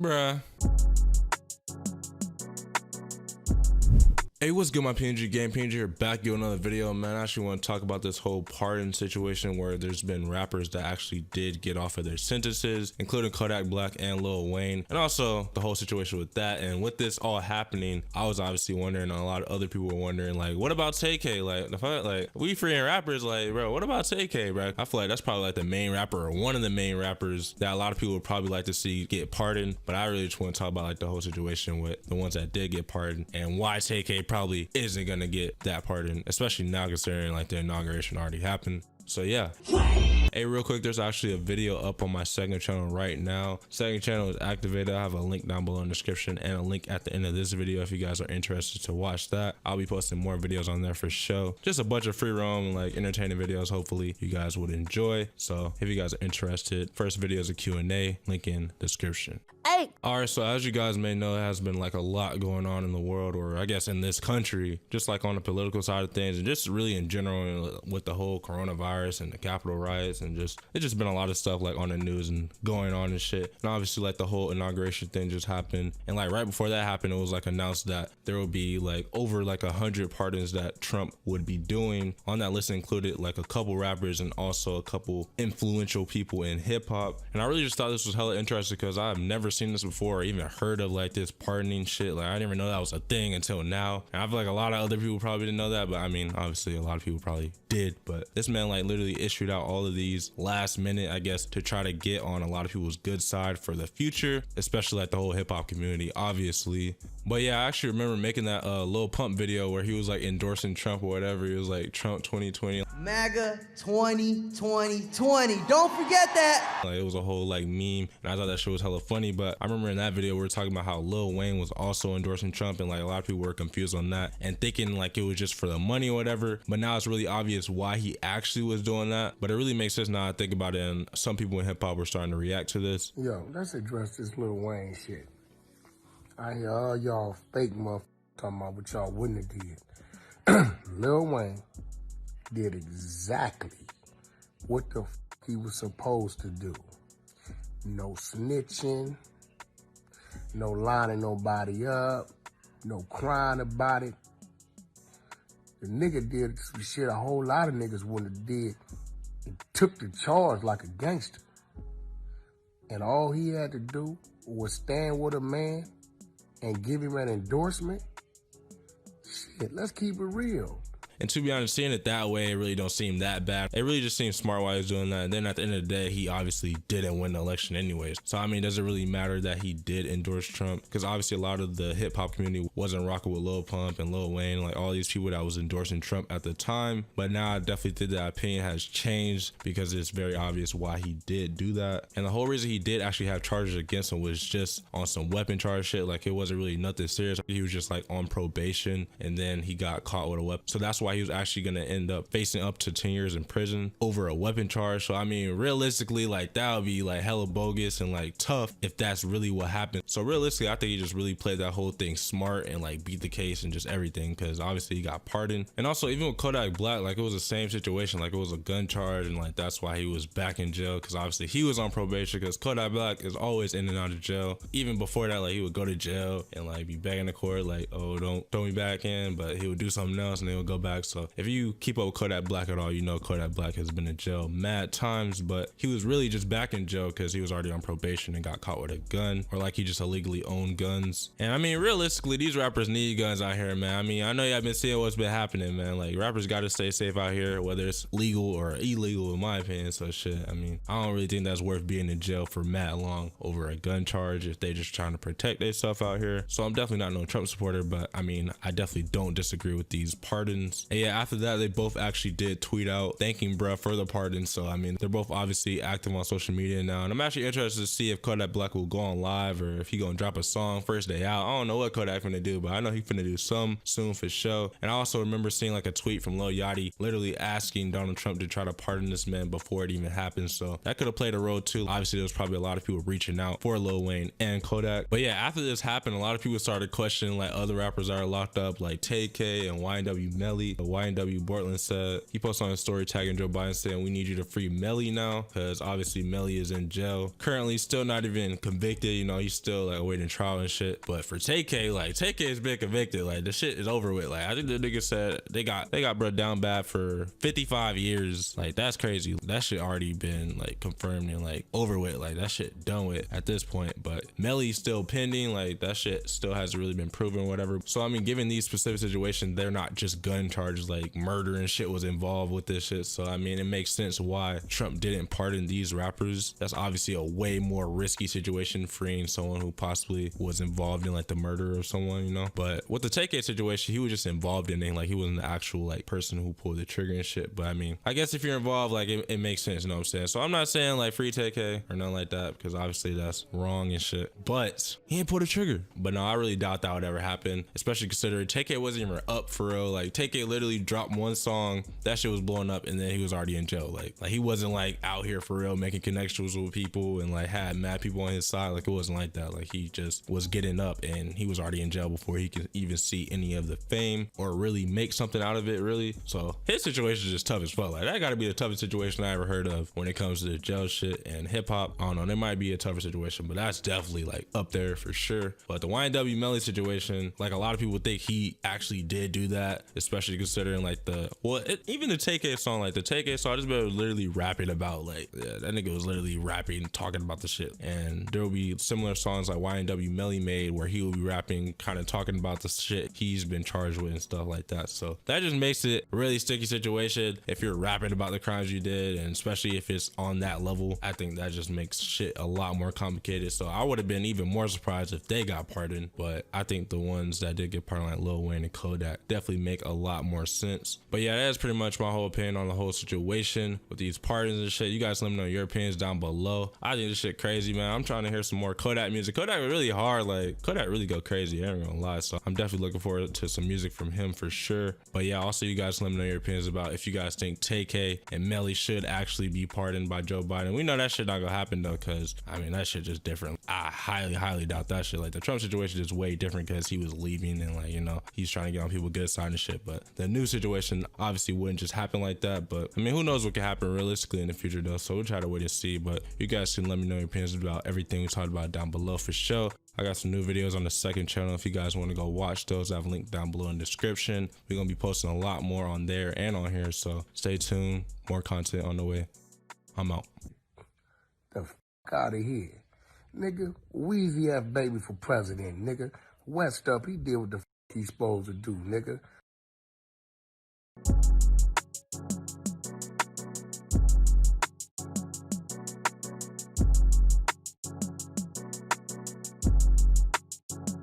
Bruh. Hey, what's good, my PNG gang? PNG here, back with another video, man. I actually want to talk about this whole pardon situation where there's been rappers that actually did get off of their sentences, including Kodak Black and Lil Wayne, and also the whole situation with that. And with this all happening, I was obviously wondering, and a lot of other people were wondering, like, what about Tay-K? Like, the fuck, like, we freeing rappers, like, bro, what about Tay-K, bro? I feel like that's probably like the main rapper or one of the main rappers that a lot of people would probably like to see get pardoned. But I really just want to talk about like the whole situation with the ones that did get pardoned and why Tay-K probably isn't gonna get that pardon, especially now considering like the inauguration already happened. So yeah. Hey, real quick, there's actually a video up on my second channel right now. Second channel is activated. I have a link down below in the description and a link at the end of this video if you guys are interested to watch that. I'll be posting more videos on there for show. Just a bunch of free roam, like entertaining videos. Hopefully you guys would enjoy. So if you guys are interested, first video is a Q&A, link in description. Hey. All right, so as you guys may know, it has been like a lot going on in the world, or I guess in this country, just like on the political side of things, and just really in general with the whole coronavirus and the Capitol riots, and it's just been a lot of stuff like on the news and going on and shit. And obviously like the whole inauguration thing just happened, and like right before that happened, it was like announced that there will be like over like 100 pardons that Trump would be doing. On that list included like a couple rappers and also a couple influential people in hip hop. And I really just thought this was hella interesting because I've never seen this before or even heard of like this pardoning shit. Like I didn't even know that was a thing until now, and I feel like a lot of other people probably didn't know that, but I mean obviously a lot of people probably did. But this man like literally issued out all of these last minute, I guess, to try to get on a lot of people's good side for the future, especially like the whole hip-hop community, obviously. But yeah, I actually remember making that Lil Pump video where he was like endorsing Trump or whatever. He was like Trump 2020, MAGA 2020. Don't forget that. like it was a whole like meme, and I thought that shit was hella funny. But I remember in that video we were talking about how Lil Wayne was also endorsing Trump, and like a lot of people were confused on that and thinking like it was just for the money or whatever. But now it's really obvious why he actually was doing that. But it really makes sense now I think about it, and some people in hip hop were starting to react to this. Yo, let's address this Lil Wayne shit. I hear all y'all fake motherfuckers talking about what y'all wouldn't have did. Lil Wayne did exactly what the f he was supposed to do. No snitching, no lining nobody up, no crying about it. The nigga did some shit a whole lot of niggas wouldn't have did. He took the charge like a gangster. And all he had to do was stand with a man and give him an endorsement. Shit, let's keep it real. And to be honest, seeing it that way, it really don't seem that bad. It really just seems smart why he's doing that. And then at the end of the day, he obviously didn't win the election anyways. So I mean, does it really matter that he did endorse Trump? Because obviously a lot of the hip hop community wasn't rocking with Lil Pump and Lil Wayne, like all these people that was endorsing Trump at the time. But now I definitely think that opinion has changed because it's very obvious why he did do that. And the whole reason he did actually have charges against him was just on some weapon charge shit. Like it wasn't really nothing serious. He was just like on probation, and then he got caught with a weapon. So that's why he was actually gonna end up facing up to 10 years in prison over a weapon charge. So I mean, realistically, like that would be like hella bogus and like tough if that's really what happened. So realistically, I think he just really played that whole thing smart and like beat the case and just everything, because obviously he got pardoned. And also even with Kodak Black, like it was the same situation. Like it was a gun charge, and like that's why he was back in jail, because obviously he was on probation, because Kodak Black is always in and out of jail. Even before that, like he would go to jail and like be begging the court like, oh, don't throw me back in, but he would do something else and they would go back. So if you keep up with Kodak Black at all, you know Kodak Black has been in jail mad times, but he was really just back in jail because he was already on probation and got caught with a gun, or like he just illegally owned guns. And I mean, realistically, these rappers need guns out here, man. I mean, I know y'all been seeing what's been happening, man. Like rappers got to stay safe out here, whether it's legal or illegal, in my opinion. So shit, I mean, I don't really think that's worth being in jail for mad long over a gun charge if they just trying to protect themselves out here. So I'm definitely not no Trump supporter, but I mean, I definitely don't disagree with these pardons. And yeah, after that, they both actually did tweet out thanking bruh for the pardon. So I mean, they're both obviously active on social media now, and I'm actually interested to see if Kodak Black will go on live or if he gonna drop a song first day out. I don't know what Kodak finna do, but I know he finna do some soon for sure. And I also remember seeing like a tweet from Lil Yachty literally asking Donald Trump to try to pardon this man before it even happened. So that could have played a role too. Obviously there was probably a lot of people reaching out for Lil Wayne and Kodak. But yeah, after this happened, a lot of people started questioning like other rappers that are locked up, like Tay-K and YNW Melly. YNW Bortland said, he posted on his story tagging Joe Biden saying, we need you to free Melly now, because obviously Melly is in jail. Currently still not even convicted, you know, he's still like awaiting trial and shit. But for Tay-K, like Tay-K has been convicted, like the shit is over with. Like I think the nigga said they got bro down bad for 55 years. Like that's crazy. That shit already been like confirmed and like over with. Like that shit done with at this point. But Melly's still pending. Like that shit still hasn't really been proven or whatever. So I mean, given these specific situations, they're not just gun charges, like murder and shit was involved with this shit. So I mean, it makes sense why Trump didn't pardon these rappers. That's obviously a way more risky situation, freeing someone who possibly was involved in like the murder of someone, you know. But with the Tay-K situation, he was just involved in it. Like he wasn't the actual like person who pulled the trigger and shit. But I mean, I guess if you're involved, like it makes sense, you know what I'm saying? So I'm not saying like free Tay-K or nothing like that, because obviously that's wrong and shit. But he ain't pulled the trigger. But no, I really doubt that would ever happen, especially considering Tay-K wasn't even up for real. Like Tay-K literally dropped one song, that shit was blowing up, and then he was already in jail. Like he wasn't like out here for real making connections with people and like had mad people on his side. Like it wasn't like that. Like he just was getting up and he was already in jail before he could even see any of the fame or really make something out of it, really. So his situation is just tough as fuck. Like that gotta be the toughest situation I ever heard of when it comes to the jail shit and hip hop. I don't know, there might be a tougher situation, but that's definitely like up there for sure. But the YNW Melly situation, like a lot of people think he actually did do that, especially considering like even the Tay-K song, like the Tay-K song, this man was literally rapping about like, yeah, that nigga was literally rapping, talking about the shit. And there will be similar songs like YNW Melly made where he will be rapping, kind of talking about the shit he's been charged with and stuff like that. So that just makes it a really sticky situation if you're rapping about the crimes you did, and especially if it's on that level. I think that just makes shit a lot more complicated. So I would have been even more surprised if they got pardoned, but I think the ones that did get pardoned, like Lil Wayne and Kodak, definitely make a lot more sense. But yeah, that's pretty much my whole opinion on the whole situation with these pardons and shit. You guys let me know your opinions down below. I think this shit crazy, man. I'm trying to hear some more Kodak music. Kodak was really hard. Like Kodak really go crazy, I ain't gonna lie. So I'm definitely looking forward to some music from him for sure. But yeah, also you guys let me know your opinions about if you guys think Tay-K and Melly should actually be pardoned by Joe Biden. We know that shit not gonna happen though, because I mean that shit just different. I highly doubt that shit. Like the Trump situation is way different because he was leaving and like, you know, he's trying to get on people good side and shit. But the new situation obviously wouldn't just happen like that. But I mean, who knows what could happen realistically in the future though. So we'll try to wait and see. But you guys can let me know your opinions about everything we talked about down below for sure. I got some new videos on the second channel. If you guys want to go watch those, I have a link down below in the description. We're going to be posting a lot more on there and on here. So stay tuned. More content on the way. I'm out. The f out of here. Nigga, Weezy F baby for president, nigga. West up, he did what the f he's supposed to do, nigga.